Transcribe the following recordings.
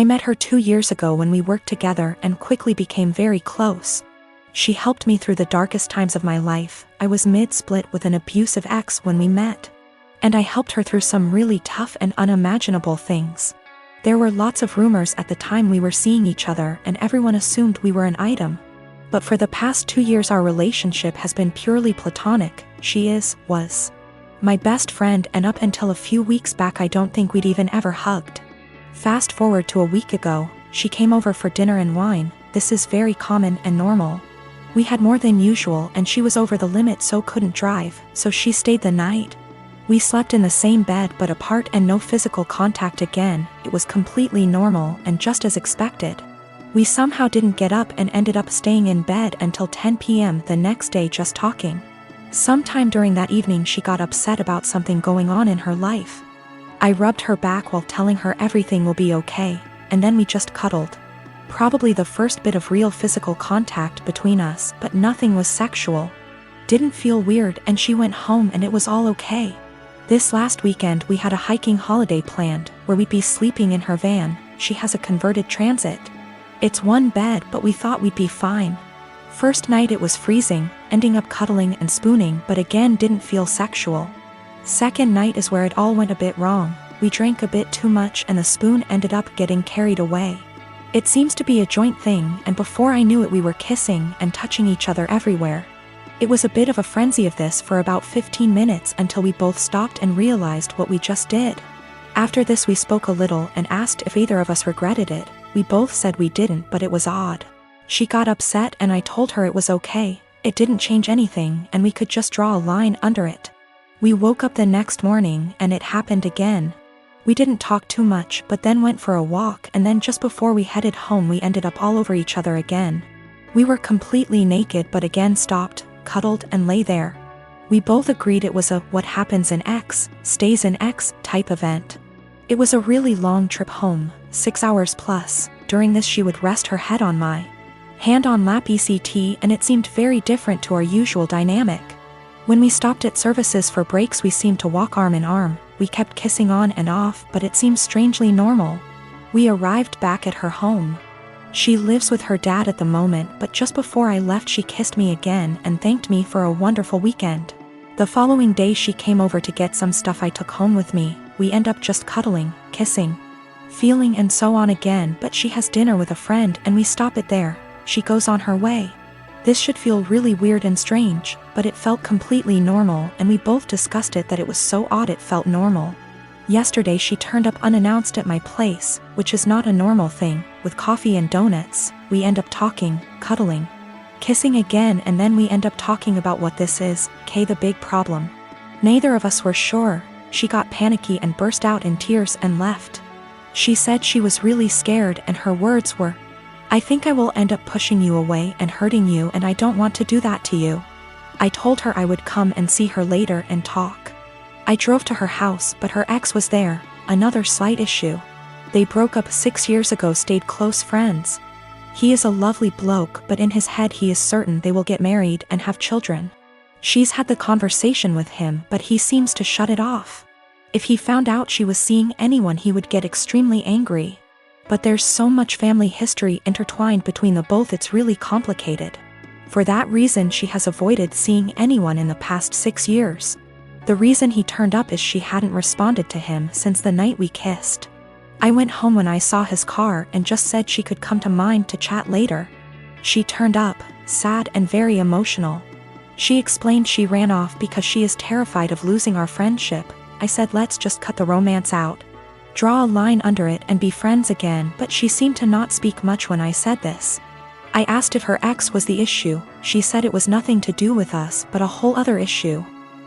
I met her 2 years ago when we worked together and quickly became very close. She helped me through the darkest times of my life. I was mid-split with an abusive ex when we met. And I helped her through some really tough and unimaginable things. There were lots of rumors at the time we were seeing each other and everyone assumed we were an item. But for the past 2 years our relationship has been purely platonic. She was my best friend, and up until a few weeks back I don't think we'd even ever hugged. Fast forward to a week ago, she came over for dinner and wine. This is very common and normal. We had more than usual and she was over the limit so couldn't drive, so she stayed the night. We slept in the same bed but apart and no physical contact again. It was completely normal and just as expected. We somehow didn't get up and ended up staying in bed until 10 p.m. the next day just talking. Sometime during that evening she got upset about something going on in her life. I rubbed her back while telling her everything will be okay, and then we just cuddled. Probably the first bit of real physical contact between us, but nothing was sexual. Didn't feel weird and she went home and it was all okay. This last weekend we had a hiking holiday planned, where we'd be sleeping in her van. She has a converted Transit. It's one bed but we thought we'd be fine. First night it was freezing, ending up cuddling and spooning but again didn't feel sexual. Second night is where it all went a bit wrong. We drank a bit too much and the spoon ended up getting carried away. It seems to be a joint thing and before I knew it we were kissing and touching each other everywhere. It was a bit of a frenzy of this for about 15 minutes until we both stopped and realized what we just did. After this we spoke a little and asked if either of us regretted it. We both said we didn't, but it was odd. She got upset and I told her it was okay, it didn't change anything and we could just draw a line under it. We woke up the next morning and it happened again. We didn't talk too much but then went for a walk and then just before we headed home we ended up all over each other again. We were completely naked but again stopped, cuddled and lay there. We both agreed it was a what happens in X, stays in X type event. It was a really long trip home, 6 hours plus. During this she would rest her head on my hand on lap ECT and it seemed very different to our usual dynamic. When we stopped at services for breaks we seemed to walk arm in arm. We kept kissing on and off but it seemed strangely normal. We arrived back at her home. She lives with her dad at the moment but just before I left she kissed me again and thanked me for a wonderful weekend. The following day she came over to get some stuff I took home with me. We end up just cuddling, kissing, feeling and so on again but she has dinner with a friend and we stop it there. She goes on her way. This should feel really weird and strange, but it felt completely normal and we both discussed it that it was so odd it felt normal. Yesterday she turned up unannounced at my place, which is not a normal thing, with coffee and donuts. We end up talking, cuddling, kissing again and then we end up talking about what this is, the big problem. Neither of us were sure. She got panicky and burst out in tears and left. She said she was really scared and her words were, "I think I will end up pushing you away and hurting you and I don't want to do that to you." I told her I would come and see her later and talk. I drove to her house but her ex was there, another slight issue. They broke up 6 years ago, stayed close friends. He is a lovely bloke but in his head he is certain they will get married and have children. She's had the conversation with him but he seems to shut it off. If he found out she was seeing anyone he would get extremely angry. But there's so much family history intertwined between the both it's really complicated. For that reason she has avoided seeing anyone in the past 6 years. The reason he turned up is she hadn't responded to him since the night we kissed. I went home when I saw his car and just said she could come to mine to chat later. She turned up, sad and very emotional. She explained she ran off because she is terrified of losing our friendship. I said let's just cut the romance out. Draw a line under it and be friends again, but she seemed to not speak much when I said this. I asked if her ex was the issue. She said it was nothing to do with us but a whole other issue.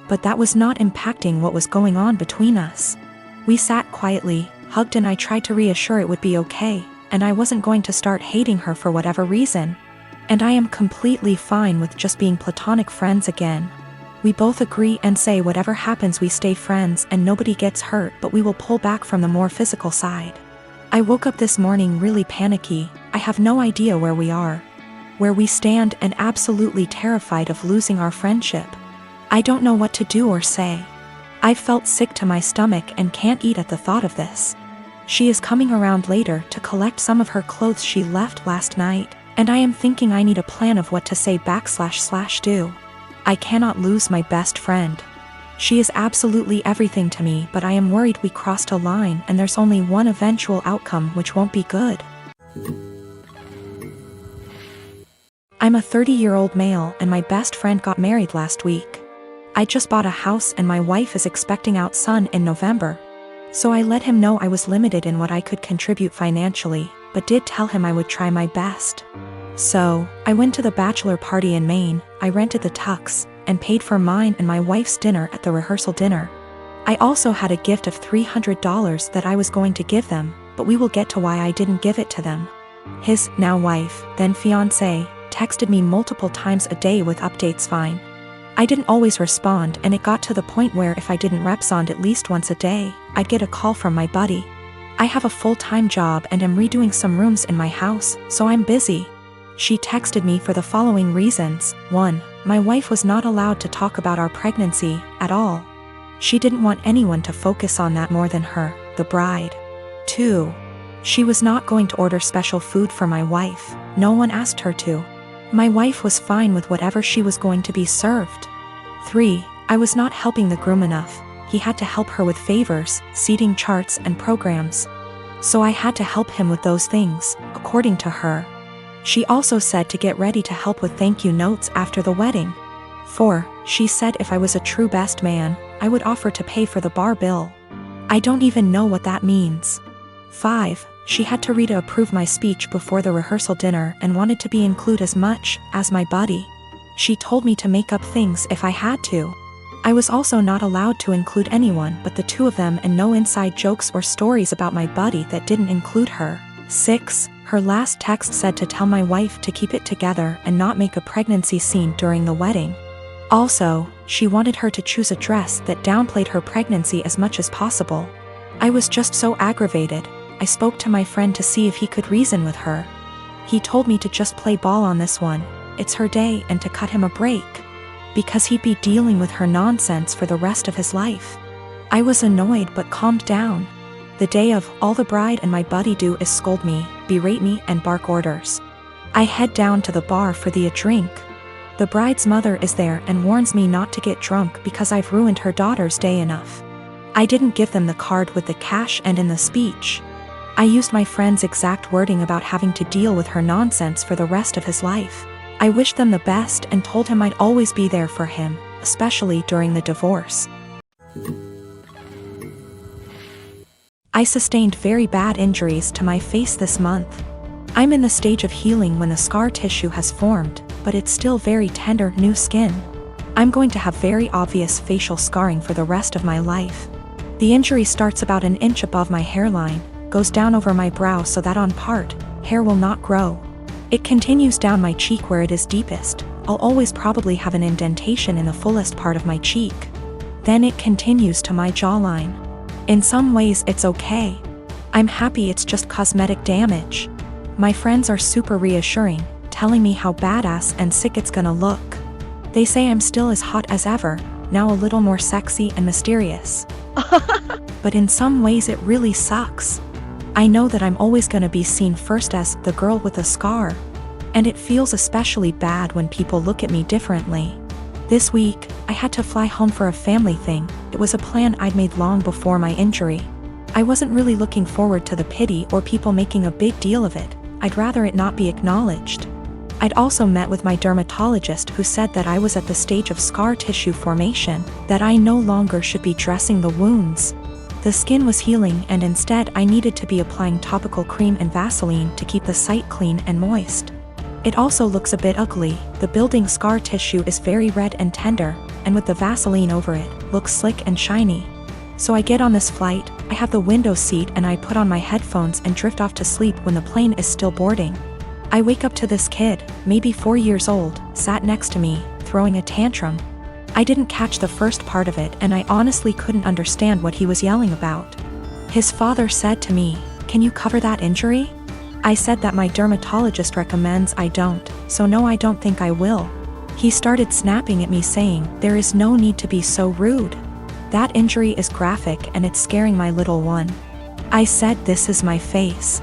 But that was not impacting what was going on between us. We sat quietly, hugged and I tried to reassure it would be okay, and I wasn't going to start hating her for whatever reason. And I am completely fine with just being platonic friends again. We both agree and say whatever happens we stay friends and nobody gets hurt but we will pull back from the more physical side. I woke up this morning really panicky. I have no idea where we are, where we stand and absolutely terrified of losing our friendship. I don't know what to do or say. I felt sick to my stomach and can't eat at the thought of this. She is coming around later to collect some of her clothes she left last night, and I am thinking I need a plan of what to say / do. I cannot lose my best friend. She is absolutely everything to me, but I am worried we crossed a line and there's only one eventual outcome which won't be good. I'm a 30-year-old male and my best friend got married last week. I just bought a house and my wife is expecting our son in November. So I let him know I was limited in what I could contribute financially, but did tell him I would try my best. So, I went to the bachelor party in Maine, I rented the tux, and paid for mine and my wife's dinner at the rehearsal dinner. I also had a gift of $300 that I was going to give them, but we will get to why I didn't give it to them. His now wife, then fiancé, texted me multiple times a day with updates fine. I didn't always respond and it got to the point where if I didn't respond at least once a day, I'd get a call from my buddy. I have a full-time job and am redoing some rooms in my house, so I'm busy. She texted me for the following reasons. 1. My wife was not allowed to talk about our pregnancy at all. She didn't want anyone to focus on that more than her, the bride. 2. She was not going to order special food for my wife, no one asked her to. My wife was fine with whatever she was going to be served. 3. I was not helping the groom enough. He had to help her with favors, seating charts and programs. So I had to help him with those things, according to her. She also said to get ready to help with thank you notes after the wedding. 4. She said if I was a true best man, I would offer to pay for the bar bill. I don't even know what that means. 5. She had to read to approve my speech before the rehearsal dinner and wanted to be included as much as my buddy. She told me to make up things if I had to. I was also not allowed to include anyone but the two of them and no inside jokes or stories about my buddy that didn't include her. 6. Her last text said to tell my wife to keep it together and not make a pregnancy scene during the wedding. Also, she wanted her to choose a dress that downplayed her pregnancy as much as possible. I was just so aggravated. I spoke to my friend to see if he could reason with her. He told me to just play ball on this one, it's her day, and to cut him a break. Because he'd be dealing with her nonsense for the rest of his life. I was annoyed but calmed down. The day of, all the bride and my buddy do is scold me, berate me and bark orders. I head down to the bar for a drink. The bride's mother is there and warns me not to get drunk because I've ruined her daughter's day enough. I didn't give them the card with the cash and in the speech. I used my friend's exact wording about having to deal with her nonsense for the rest of his life. I wished them the best and told him I'd always be there for him, especially during the divorce. I sustained very bad injuries to my face this month. I'm in the stage of healing when the scar tissue has formed, but it's still very tender, new skin. I'm going to have very obvious facial scarring for the rest of my life. The injury starts about an inch above my hairline, goes down over my brow so that on part, hair will not grow. It continues down my cheek where it is deepest. I'll always probably have an indentation in the fullest part of my cheek. Then it continues to my jawline. In some ways it's okay. I'm happy it's just cosmetic damage. My friends are super reassuring, telling me how badass and sick it's gonna look. They say I'm still as hot as ever, now a little more sexy and mysterious. But in some ways it really sucks. I know that I'm always gonna be seen first as the girl with a scar. And it feels especially bad when people look at me differently. This week, I had to fly home for a family thing. It was a plan I'd made long before my injury. I wasn't really looking forward to the pity or people making a big deal of it. I'd rather it not be acknowledged. I'd also met with my dermatologist who said that I was at the stage of scar tissue formation, that I no longer should be dressing the wounds. The skin was healing and instead I needed to be applying topical cream and Vaseline to keep the site clean and moist. It also looks a bit ugly. The building scar tissue is very red and tender, and with the Vaseline over it, looks slick and shiny. So I get on this flight, I have the window seat and I put on my headphones and drift off to sleep when the plane is still boarding. I wake up to this kid, maybe 4 years old, sat next to me, throwing a tantrum. I didn't catch the first part of it and I honestly couldn't understand what he was yelling about. His father said to me, "Can you cover that injury?" I said that my dermatologist recommends I don't, so no, I don't think I will. He started snapping at me saying, "There is no need to be so rude. That injury is graphic and it's scaring my little one." I said, "This is my face.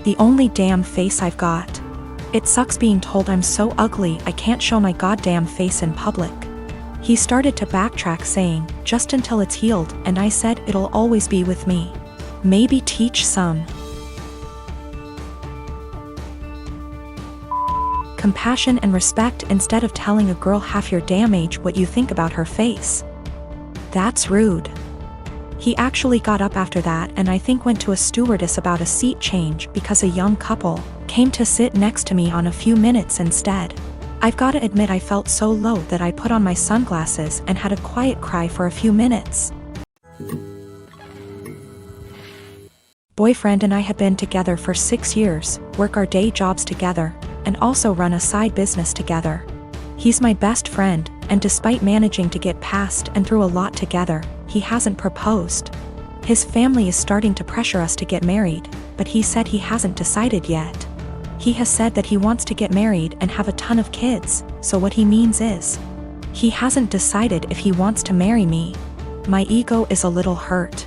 The only damn face I've got. It sucks being told I'm so ugly I can't show my goddamn face in public." He started to backtrack, saying, "Just until it's healed," and I said, "It'll always be with me. Maybe teach some compassion and respect instead of telling a girl half your damn age what you think about her face. That's rude." He actually got up after that and I think went to a stewardess about a seat change because a young couple came to sit next to me on a few minutes instead. I've gotta admit I felt so low that I put on my sunglasses and had a quiet cry for a few minutes. Boyfriend and I had been together for 6 years, work our day jobs together, and also run a side business together. He's my best friend, and despite managing to get past and through a lot together, he hasn't proposed. His family is starting to pressure us to get married, but he said he hasn't decided yet. He has said that he wants to get married and have a ton of kids, so what he means is, he hasn't decided if he wants to marry me. My ego is a little hurt.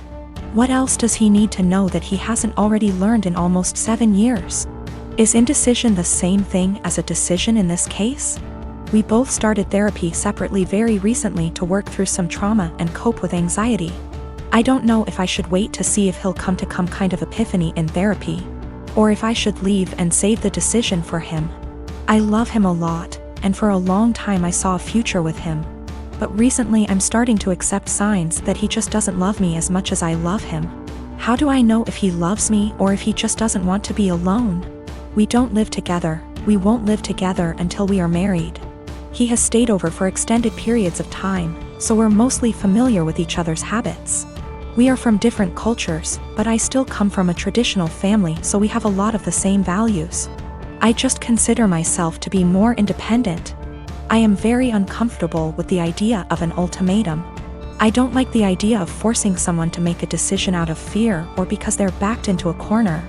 What else does he need to know that he hasn't already learned in almost 7 years? Is indecision the same thing as a decision in this case? We both started therapy separately very recently to work through some trauma and cope with anxiety. I don't know if I should wait to see if he'll come to kind of epiphany in therapy, or if I should leave and save the decision for him. I love him a lot, and for a long time I saw a future with him. But recently I'm starting to accept signs that he just doesn't love me as much as I love him. How do I know if he loves me or if he just doesn't want to be alone? We don't live together, we won't live together until we are married. He has stayed over for extended periods of time, so we're mostly familiar with each other's habits. We are from different cultures, but I still come from a traditional family, so we have a lot of the same values. I just consider myself to be more independent. I am very uncomfortable with the idea of an ultimatum. I don't like the idea of forcing someone to make a decision out of fear or because they're backed into a corner.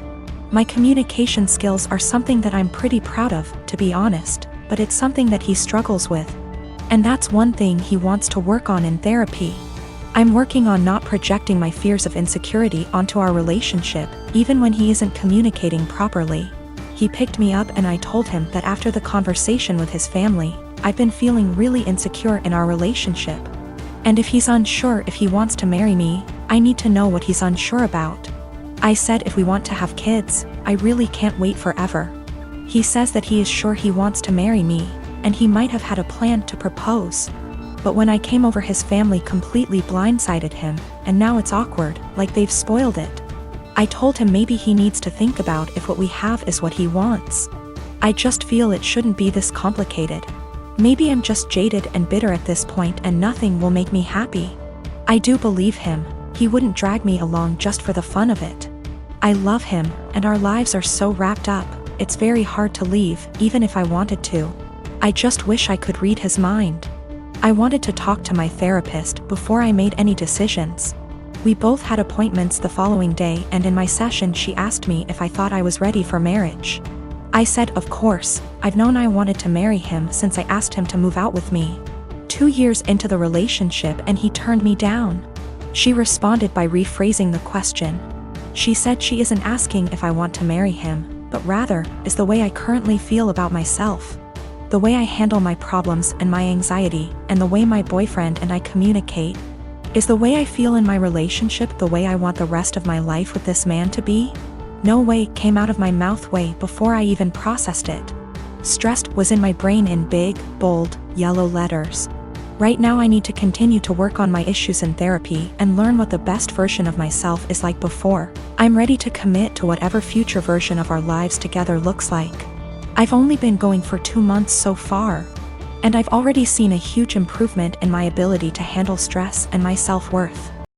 My communication skills are something that I'm pretty proud of, to be honest, but it's something that he struggles with. And that's one thing he wants to work on in therapy. I'm working on not projecting my fears of insecurity onto our relationship, even when he isn't communicating properly. He picked me up and I told him that after the conversation with his family, I've been feeling really insecure in our relationship. And if he's unsure if he wants to marry me, I need to know what he's unsure about. I said if we want to have kids, I really can't wait forever. He says that he is sure he wants to marry me, and he might have had a plan to propose. But when I came over, his family completely blindsided him, and now it's awkward, like they've spoiled it. I told him maybe he needs to think about if what we have is what he wants. I just feel it shouldn't be this complicated. Maybe I'm just jaded and bitter at this point and nothing will make me happy. I do believe him. He wouldn't drag me along just for the fun of it. I love him, and our lives are so wrapped up, it's very hard to leave, even if I wanted to. I just wish I could read his mind. I wanted to talk to my therapist before I made any decisions. We both had appointments the following day, and in my session she asked me if I thought I was ready for marriage. I said of course. I've known I wanted to marry him since I asked him to move out with me. 2 years into the relationship and he turned me down. She responded by rephrasing the question. She said she isn't asking if I want to marry him, but rather, is the way I currently feel about myself. The way I handle my problems and my anxiety, and the way my boyfriend and I communicate. Is the way I feel in my relationship the way I want the rest of my life with this man to be? No way came out of my mouth way before I even processed it. Stressed was in my brain in big, bold, yellow letters. Right now I need to continue to work on my issues in therapy and learn what the best version of myself is like before I'm ready to commit to whatever future version of our lives together looks like. I've only been going for 2 months so far, and I've already seen a huge improvement in my ability to handle stress and my self-worth.